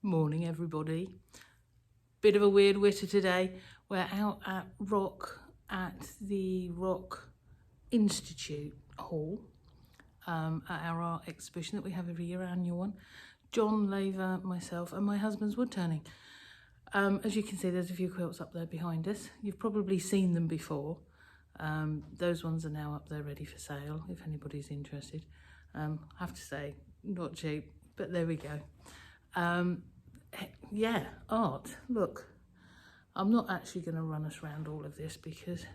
Morning everybody. Bit of a weird witter today. We're out at the Rock Institute Hall at our art exhibition that we have every year, our annual one. John, Laver, myself and my husband's wood turning. As you can see, there's a few quilts up there behind us. You've probably seen them before. Those ones are now up there ready for sale if anybody's interested. I have to say, not cheap, but there we go. Yeah, art. Look, I'm not actually going to run us around all of this because,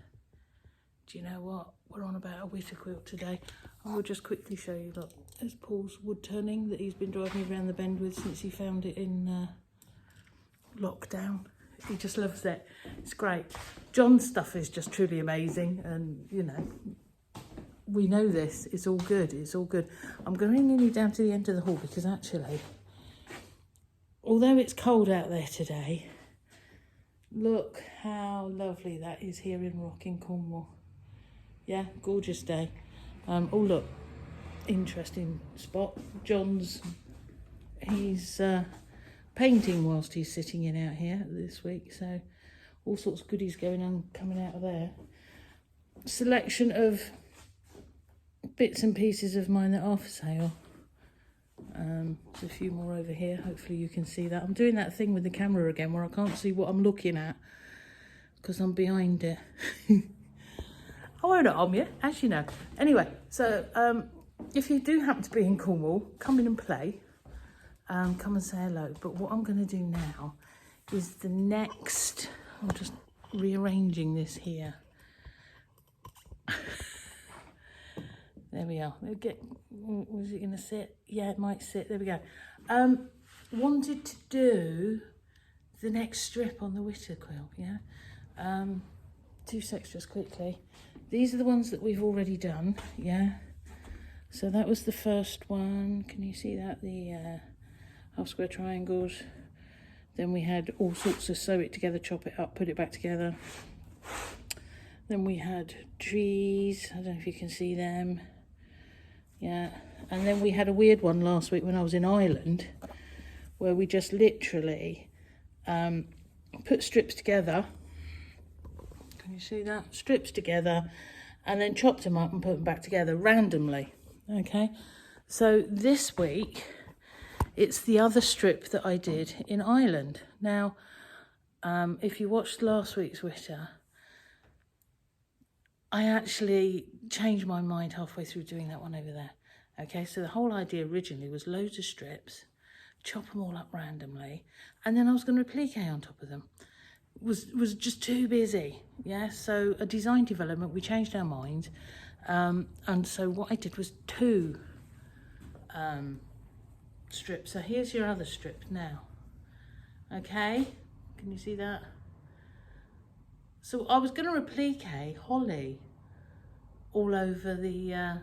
do you know what? We're on about a Witter quilt today. I will just quickly show you, look, there's Paul's wood turning that he's been driving me around the bend with since he found it in lockdown. He just loves it. It's great. John's stuff is just truly amazing, and, you know, we know this. It's all good. It's all good. I'm going to bring you down to the end of the hall because actually, although it's cold out there today, look how lovely that is here in Rock in Cornwall. Yeah, gorgeous day. Oh look, interesting spot. He's painting whilst he's sitting in out here this week, so all sorts of goodies going on, coming out of there. Selection of bits and pieces of mine that are for sale. There's a few more over here. Hopefully you can see that. I'm doing that thing with the camera again where I can't see what I'm looking at because I'm behind it. I won't harm you, as you know. Anyway, so if you do happen to be in Cornwall, come in and play. Come and say hello. But what I'm going to do now is the next... I'm just rearranging this here. There we are. Was it going to sit? Yeah, it might sit. There we go. Wanted to do the next strip on the Witter quilt, yeah? 2 secs just quickly. These are the ones that we've already done, yeah? So that was the first one. Can you see that? The half square triangles. Then we had all sorts of sew it together, chop it up, put it back together. Then we had trees. I don't know if you can see them. Yeah, and then we had a weird one last week when I was in Ireland where we just literally put strips together. Can you see that? Strips together and then chopped them up and put them back together randomly. Okay, so this week it's the other strip that I did in Ireland. Now, if you watched last week's Witter, I actually changed my mind halfway through doing that one over there. Okay, so the whole idea originally was loads of strips, chop them all up randomly, and then I was going to applique on top of them. Was just too busy, yeah? So a design development, we changed our mind, and so what I did was 2 strips. So here's your other strip now. Okay, can you see that? So I was going to applique holly all over the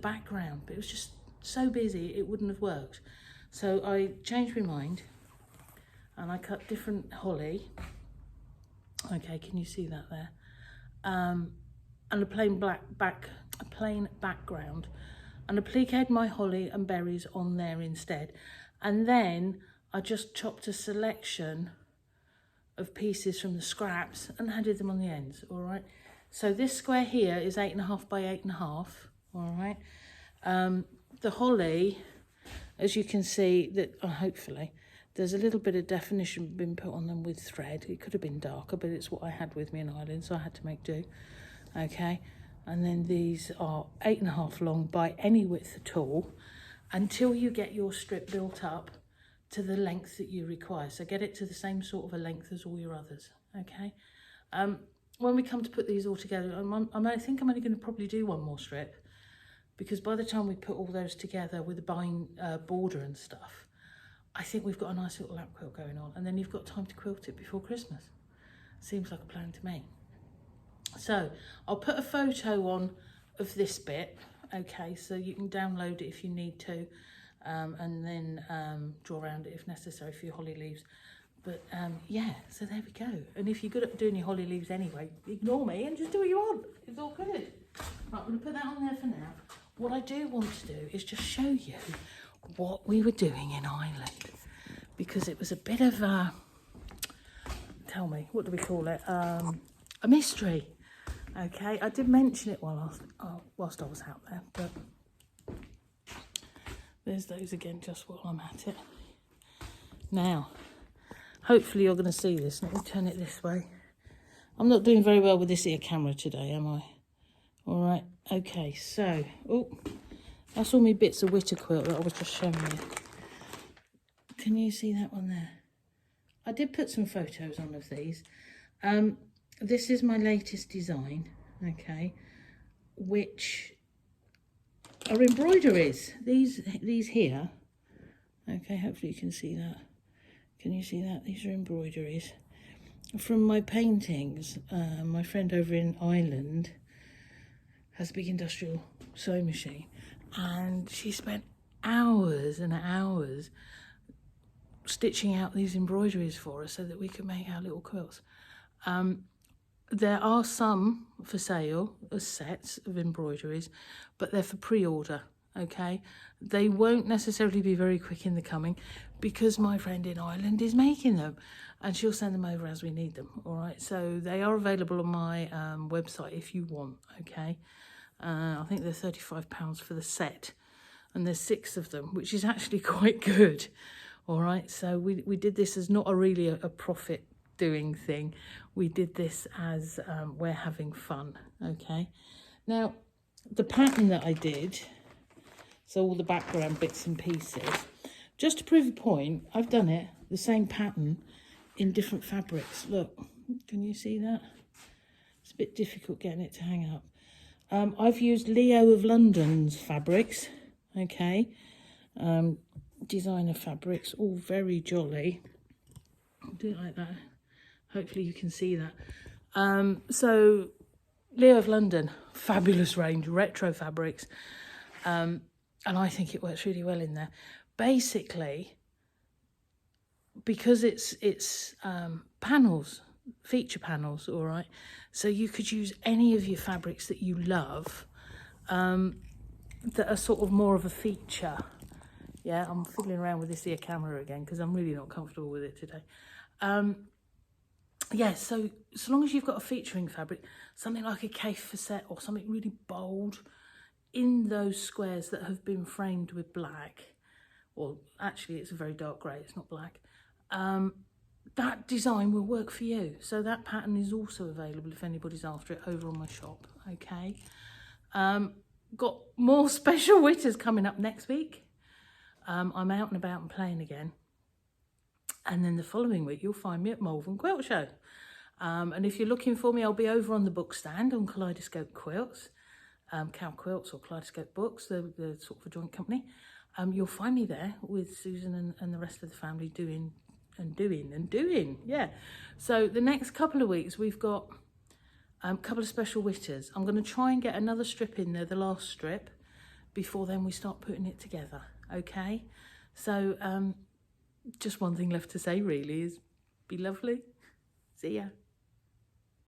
background, but it was just so busy it wouldn't have worked. So I changed my mind and I cut different holly. Okay, can you see that there? And a plain background, and appliqued my holly and berries on there instead. And then I just chopped a selection of pieces from the scraps and added them on the ends. All right, so this square here is 8.5 by 8.5. all right. The holly, as you can see, that hopefully there's a little bit of definition been put on them with thread. It could have been darker, but it's what I had with me in Ireland, so I had to make do. Okay, and then these are 8.5 long by any width at all until you get your strip built up to the length that you require. So get it to the same sort of a length as all your others, okay? When we come to put these all together, I think I'm only going to probably do 1 more strip, because by the time we put all those together with the border and stuff, I think we've got a nice little lap quilt going on, and then you've got time to quilt it before Christmas. Seems like a plan to me. So I'll put a photo on of this bit, okay, so you can download it if you need to. And then draw around it if necessary for your holly leaves. But yeah, so there we go. And if you're good at doing your holly leaves anyway, ignore me and just do what you want. It's all good. Right, I'm going to put that on there for now. What I do want to do is just show you what we were doing in Ireland. because it was a bit of a, tell me, what do we call it? A mystery. Okay, I did mention it whilst I was out there, but there's those again just while I'm at it. Now, hopefully you're going to see this. Let me turn it this way. I'm not doing very well with this ear camera today, am I? All right, okay, so, oh, that's all my bits of Witter Quilt that I was just showing you. Can you see that one there? I did put some photos on of these. This is my latest design, okay, which are embroideries. These here, okay, hopefully you can see that. Can you see that? These are embroideries from my paintings. My friend over in Ireland has a big industrial sewing machine, and she spent hours and hours stitching out these embroideries for us so that we could make our little quilts. There are some for sale as sets of embroideries, but they're for pre-order, okay? They won't necessarily be very quick in the coming because my friend in Ireland is making them, and she'll send them over as we need them, all right? So they are available on my website if you want, okay? I think they're £35 for the set, and there's 6 of them, which is actually quite good, all right? So we did this as not really a profit doing thing. We did this as we're having fun, okay? Now, the pattern that I did, so all the background bits and pieces, just to prove a point, I've done it, the same pattern in different fabrics. Look, can you see that? It's a bit difficult getting it to hang up. I've used Leo of London's fabrics, okay? Designer fabrics, all very jolly. I'll do it like that. Hopefully you can see that. So Leo of London, fabulous range, retro fabrics. And I think it works really well in there. Basically, because it's panels, feature panels, all right? So you could use any of your fabrics that you love that are sort of more of a feature. Yeah, I'm fiddling around with this ear camera again because I'm really not comfortable with it today. Yeah, so long as you've got a featuring fabric, something like a kafir set or something really bold in those squares that have been framed with black, or actually it's a very dark grey, it's not black, that design will work for you. So that pattern is also available if anybody's after it over on my shop, okay? Got more special witters coming up next week. I'm out and about and playing again. And then the following week, you'll find me at Malvern Quiltshow. And if you're looking for me, I'll be over on the book stand on Kaleidoscope Quilts, Cow Quilts or Kaleidoscope Books, the sort of a joint company. You'll find me there with Susan and the rest of the family doing, yeah. So the next couple of weeks, we've got a couple of special witters. I'm going to try and get another strip in there, the last strip, before then we start putting it together, okay? So, just one thing left to say really is be lovely. See ya.